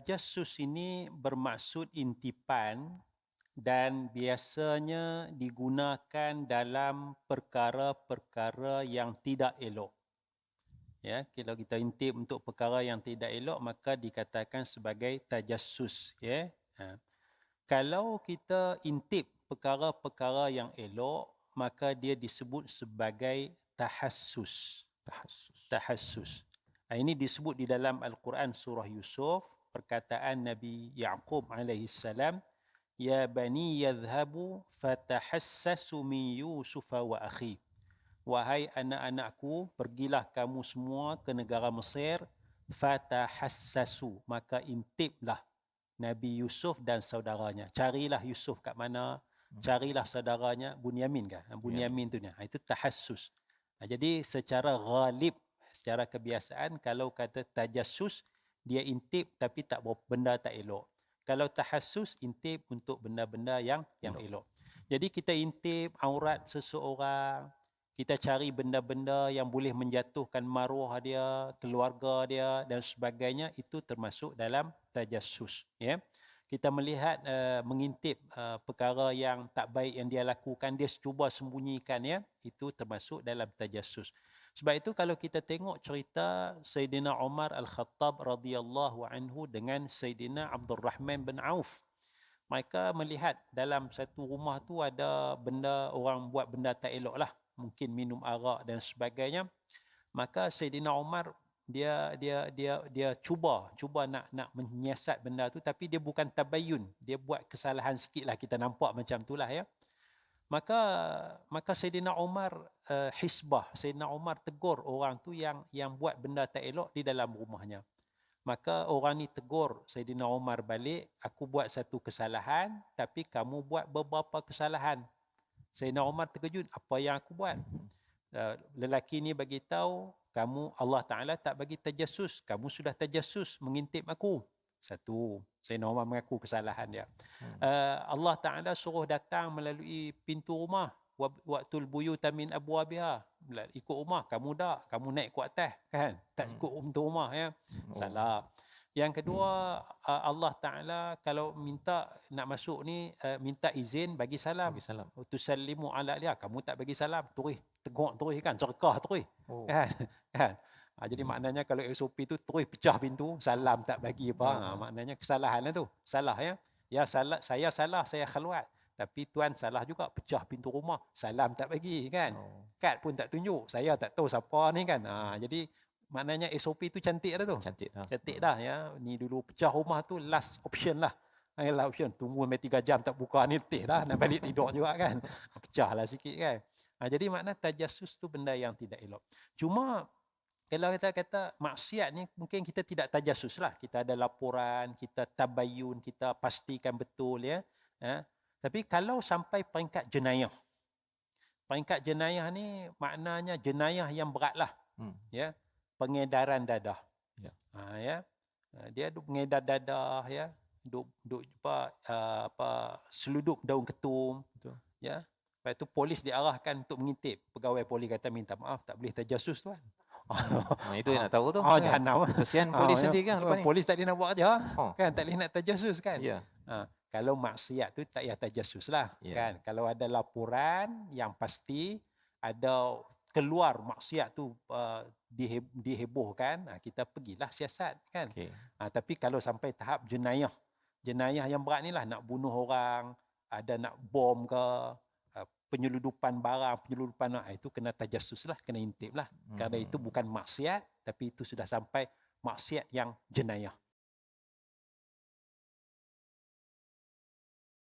tajassus ini bermaksud intipan dan biasanya digunakan dalam perkara-perkara yang tidak elok. Ya, kalau kita intip untuk perkara yang tidak elok maka dikatakan sebagai tajassus, ya. Kalau kita intip perkara-perkara yang elok maka dia disebut sebagai tahassus. Tahassus. Ini disebut di dalam Al-Quran surah Yusuf, perkataan Nabi Yaqub alaihi salam, ya bani yadhhabu fatahassasu min Yusuf wa akhi. Wahai anak-anakku, pergilah kamu semua ke negara Mesir, fatahassasu, maka intiplah Nabi Yusuf dan saudaranya. Carilah Yusuf kat mana, carilah saudaranya, Bunyamin kan? Bunyamin tu ni. Itu tahassus. Jadi secara ghalib, secara kebiasaan, kalau kata tajassus, dia intip tapi tak benda tak elok. Kalau tahassus, intip untuk benda-benda yang elok. Jadi kita intip aurat seseorang, kita cari benda-benda yang boleh menjatuhkan maruah dia, keluarga dia dan sebagainya, itu termasuk dalam tajassus, ya. Kita melihat mengintip perkara yang tak baik yang dia lakukan, dia cuba sembunyikan, ya, itu termasuk dalam tajassus. Sebab itu kalau kita tengok cerita Sayyidina Umar Al-Khattab radhiyallahu anhu dengan Sayyidina Abdul Rahman bin Auf, mereka melihat dalam satu rumah tu ada benda, orang buat benda tak elok lah, mungkin minum arak dan sebagainya. Maka Sayyidina Umar dia cuba nak menyiasat benda tu, tapi dia bukan tabayun, dia buat kesalahan sikit lah, kita nampak macam itulah, ya. Maka Sayyidina Umar hisbah, Sayyidina Umar tegur orang tu yang buat benda tak elok di dalam rumahnya. Maka orang ni tegur Sayyidina Umar balik, aku buat satu kesalahan tapi kamu buat beberapa kesalahan. Sayyidina Umar terkejut, apa yang aku buat? Lelaki ni bagi tahu, kamu, Allah Ta'ala tak bagi tajassus, kamu sudah tajassus mengintip aku. Satu, Sayyidina Umar mengaku kesalahan dia. Allah Ta'ala suruh datang melalui pintu rumah, waqtul buyuta min abwabiha, ikut rumah, kamu kamu naik ke atas kan, tak ikut pintu rumah, ya. Salah. Yang kedua, Allah Ta'ala kalau minta nak masuk ni, minta izin bagi salam. Tusallimu ala aliha, kamu tak bagi salam, tegur kan, cerkah kan. Jadi maknanya kalau SOP tu terus pecah pintu, salam tak bagi apa, maknanya kesalahan lah tu, salah, ya. Ya, saya salah, saya khaluat, tapi tuan salah juga, pecah pintu rumah, salam tak bagi kan. Kad pun tak tunjuk, saya tak tahu siapa ni kan. Jadi maknanya SOP tu cantik dah tu. Cantik dah, ya. Ni dulu pecah rumah tu last option lah. Last option, tunggu sampai 3 jam tak buka ni, letih dah, nak balik tidur juga kan. Pecah lah sikit kan. Jadi makna tajassus tu benda yang tidak elok. Cuma kalau kita kata maksiat ni, mungkin kita tidak tajassus lah. Kita ada laporan, kita tabayun, kita pastikan betul, ya. Tapi kalau sampai peringkat jenayah, peringkat jenayah ni maknanya jenayah yang berat lah. Ya. Pengedaran dadah. Ya. Dia duk pengedar dadah, ya. Duk seluduk daun ketum. Betul. Ya. Lepas tu polis diarahkan untuk mengintip. Pegawai polis kata, minta maaf, tak boleh tajassus tuan. Itu yang nak tahu tu. Jahanam. Kesian polis nanti kan lepas ni. Polis tak boleh nak buat kerja. Kan, tak boleh nak tajassus kan. Ya. Kalau maksiat tu tak payah tajassus lah. Kan. Kalau ada laporan yang pasti, ada keluar maksiat tu dihebohkan, kita pergilah siasat kan. Tapi kalau sampai tahap jenayah yang berat ni lah, nak bunuh orang, ada nak bom ke, penyeludupan barang, itu kena tajassus lah, kena intip lah. Kerana itu bukan maksiat, tapi itu sudah sampai maksiat yang jenayah.